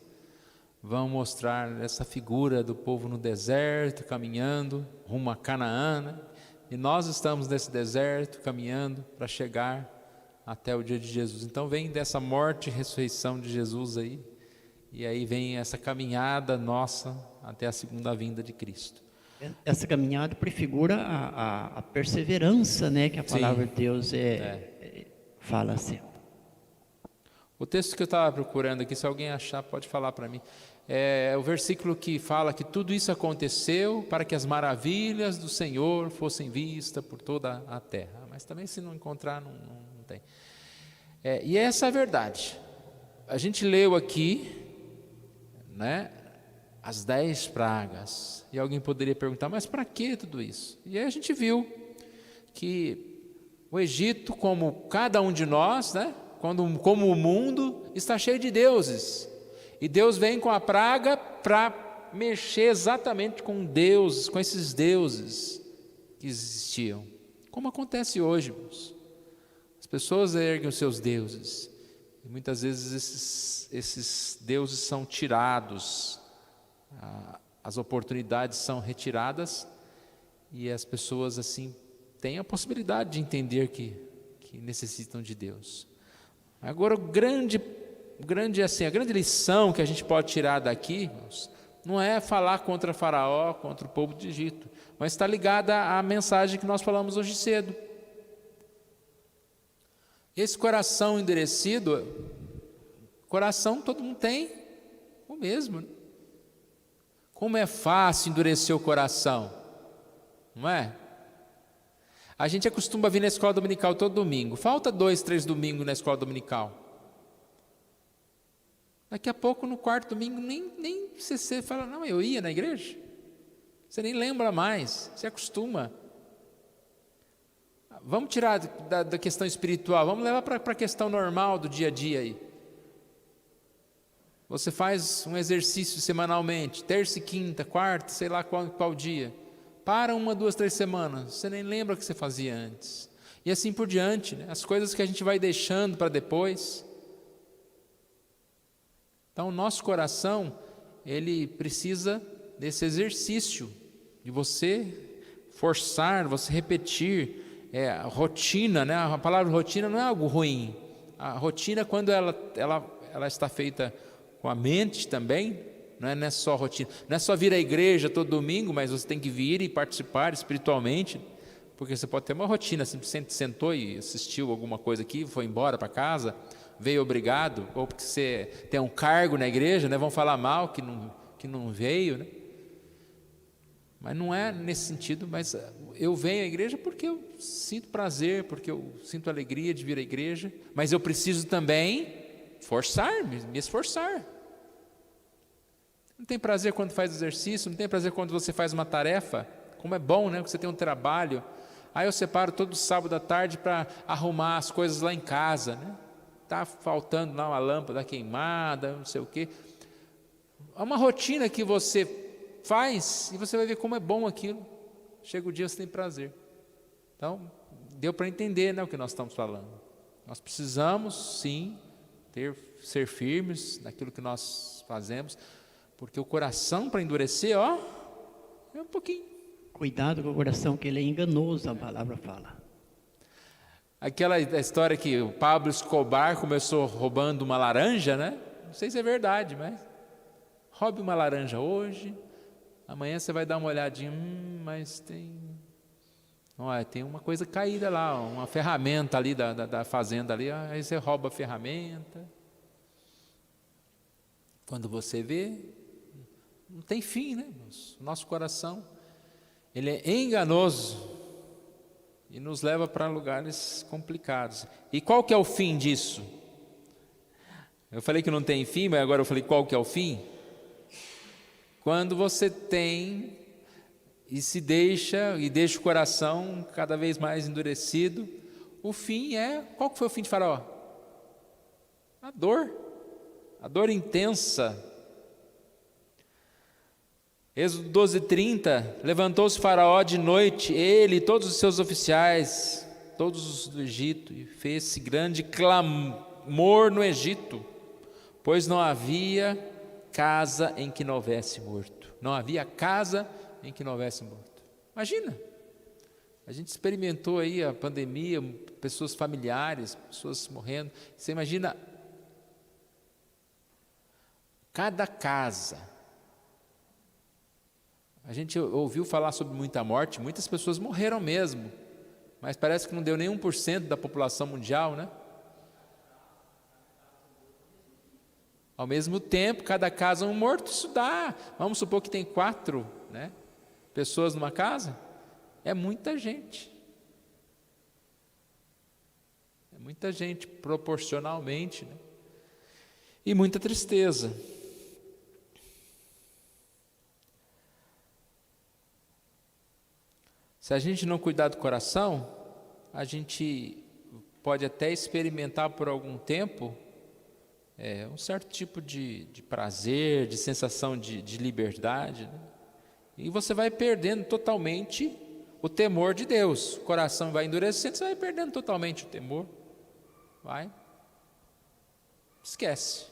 [SPEAKER 1] vão mostrar essa figura do povo no deserto, caminhando rumo a Canaã, né? E nós estamos nesse deserto, caminhando para chegar até o dia de Jesus. Então vem dessa morte e ressurreição de Jesus aí, e aí vem essa caminhada nossa até a segunda vinda de Cristo.
[SPEAKER 2] Essa caminhada prefigura a perseverança, né, que a palavra de Deus fala assim.
[SPEAKER 1] O texto que eu estava procurando aqui, se alguém achar, pode falar para mim. É o versículo que fala que tudo isso aconteceu para que as maravilhas do Senhor fossem vistas por toda a terra. Mas também, se não encontrar, não tem. E essa é a verdade. A gente leu aqui, né, as 10 pragas, e alguém poderia perguntar, mas para que tudo isso? E aí a gente viu que o Egito, como cada um de nós, né, como o mundo, está cheio de deuses, e Deus vem com a praga para mexer exatamente com deuses, com esses deuses que existiam, como acontece hoje, irmãos. As pessoas erguem os seus deuses, e muitas vezes esses deuses são tirados, as oportunidades são retiradas, e as pessoas assim têm a possibilidade de entender que necessitam de Deus. Agora, a grande lição que a gente pode tirar daqui, irmãos, não é falar contra Faraó, contra o povo de Egito, mas está ligada à mensagem que nós falamos hoje cedo. Esse coração endurecido, coração todo mundo tem, o mesmo. Como é fácil endurecer o coração, não é? A gente acostuma vir na escola dominical todo domingo. Falta 2, 3 domingos na escola dominical. Daqui a pouco, no quarto domingo, nem você fala, não, eu ia na igreja. Você nem lembra mais, você acostuma. Vamos tirar da questão espiritual, vamos levar para a questão normal do dia a dia aí. Você faz um exercício semanalmente, terça e quinta, quarta, sei lá qual dia. Para 1, 2, 3 semanas, você nem lembra o que você fazia antes. E assim por diante, né? As coisas que a gente vai deixando para depois. Então, o nosso coração, ele precisa desse exercício, de você forçar, você repetir. A rotina, né? A palavra rotina não é algo ruim. A rotina, quando ela está feita com a mente também, não é só rotina. Não é só vir à igreja todo domingo, mas você tem que vir e participar espiritualmente, porque você pode ter uma rotina, simplesmente sentou e assistiu alguma coisa aqui, foi embora para casa, veio obrigado, ou porque você tem um cargo na igreja, né? Vão falar mal que não veio, né? Mas não é nesse sentido, mas eu venho à igreja porque eu sinto prazer, porque eu sinto alegria de vir à igreja, mas eu preciso também me esforçar. Não tem prazer quando faz exercício, não tem prazer quando você faz uma tarefa, como é bom, né? Que você tem um trabalho. Aí eu separo todo sábado à tarde para arrumar as coisas lá em casa, né? Está faltando lá uma lâmpada queimada, não sei o quê. É uma rotina que você faz e você vai ver como é bom aquilo. Chega o dia, você tem prazer. Então, deu para entender, né, o que nós estamos falando. Nós precisamos, sim, ser firmes naquilo que nós fazemos, porque o coração, para endurecer, é um pouquinho.
[SPEAKER 2] Cuidado com o coração, que ele é enganoso, a palavra fala.
[SPEAKER 1] Aquela história que o Pablo Escobar começou roubando uma laranja, né? Não sei se é verdade, mas roube uma laranja hoje, amanhã você vai dar uma olhadinha, mas tem uma coisa caída lá, uma ferramenta ali da fazenda ali, aí você rouba a ferramenta. Quando você vê, não tem fim, né? O nosso coração, ele é enganoso e nos leva para lugares complicados. E qual que é o fim disso? Eu falei que não tem fim, mas agora eu falei qual que é o fim? Quando você tem e deixa o coração cada vez mais endurecido, o fim qual que foi o fim de Faraó? A dor intensa. Êxodo 12:30, levantou-se Faraó de noite, ele e todos os seus oficiais, todos os do Egito, e fez-se grande clamor no Egito, pois não havia casa em que não houvesse morto. Não havia casa em que não houvesse morto. Imagina, a gente experimentou aí a pandemia, pessoas familiares, pessoas morrendo. Você imagina cada casa. A gente ouviu falar sobre muita morte, muitas pessoas morreram mesmo, mas parece que não deu nem 1% da população mundial, né? Ao mesmo tempo, cada casa um morto, isso dá. Vamos supor que tem 4, né, pessoas numa casa, é muita gente. É muita gente proporcionalmente, né? E muita tristeza. Se a gente não cuidar do coração, a gente pode até experimentar por algum tempo um certo tipo de prazer, de sensação de liberdade, né? E você vai perdendo totalmente o temor de Deus. O coração vai endurecendo, você vai perdendo totalmente o temor. Esquece.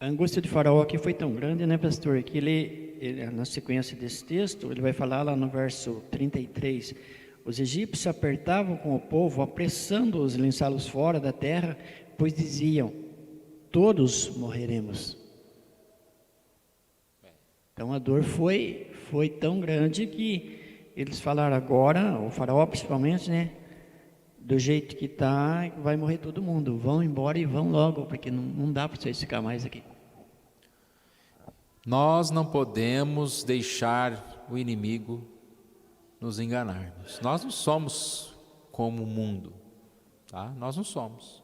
[SPEAKER 2] A angústia de Faraó aqui foi tão grande, né, pastor, que ele, na sequência desse texto, ele vai falar lá no verso 33, os egípcios se apertavam com o povo, apressando-os, lançá-los fora da terra, pois diziam, todos morreremos. Então a dor foi tão grande que eles falaram agora, o Faraó principalmente, né, do jeito que está, vai morrer todo mundo, vão embora e vão logo, porque não dá para vocês ficar mais aqui.
[SPEAKER 1] Nós não podemos deixar o inimigo nos enganarmos. Nós não somos como o mundo, tá? Nós não somos.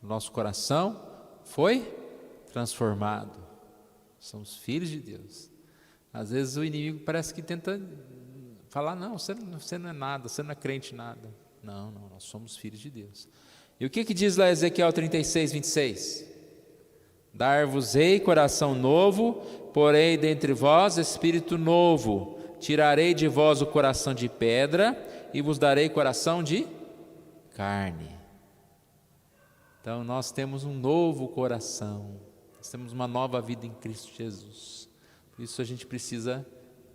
[SPEAKER 1] Nosso coração foi transformado. somos filhos de Deus. Às vezes o inimigo parece que tenta falar, não, você não é nada, você não é crente em nada. Não, nós somos filhos de Deus. E o que diz lá Ezequiel 36, 26? Dar-vos-ei coração novo, porei dentre vós espírito novo. Tirarei de vós o coração de pedra e vos darei coração de carne. Então nós temos um novo coração, nós temos uma nova vida em Cristo Jesus. Por isso a gente precisa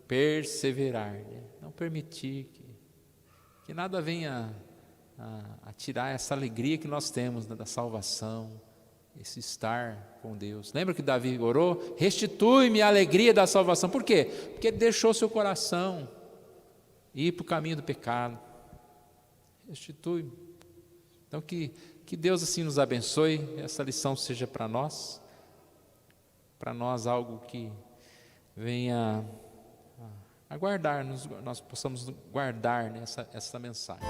[SPEAKER 1] perseverar, né? Não permitir que nada venha a tirar essa alegria que nós temos, né, da salvação, esse estar com Deus. Lembra que Davi orou? Restitui-me a alegria da salvação. Por quê? Porque ele deixou seu coração ir para o caminho do pecado. Restitui-me. Então que Deus assim nos abençoe, essa lição seja para nós algo que venha a guardar, nós possamos guardar, né, essa mensagem.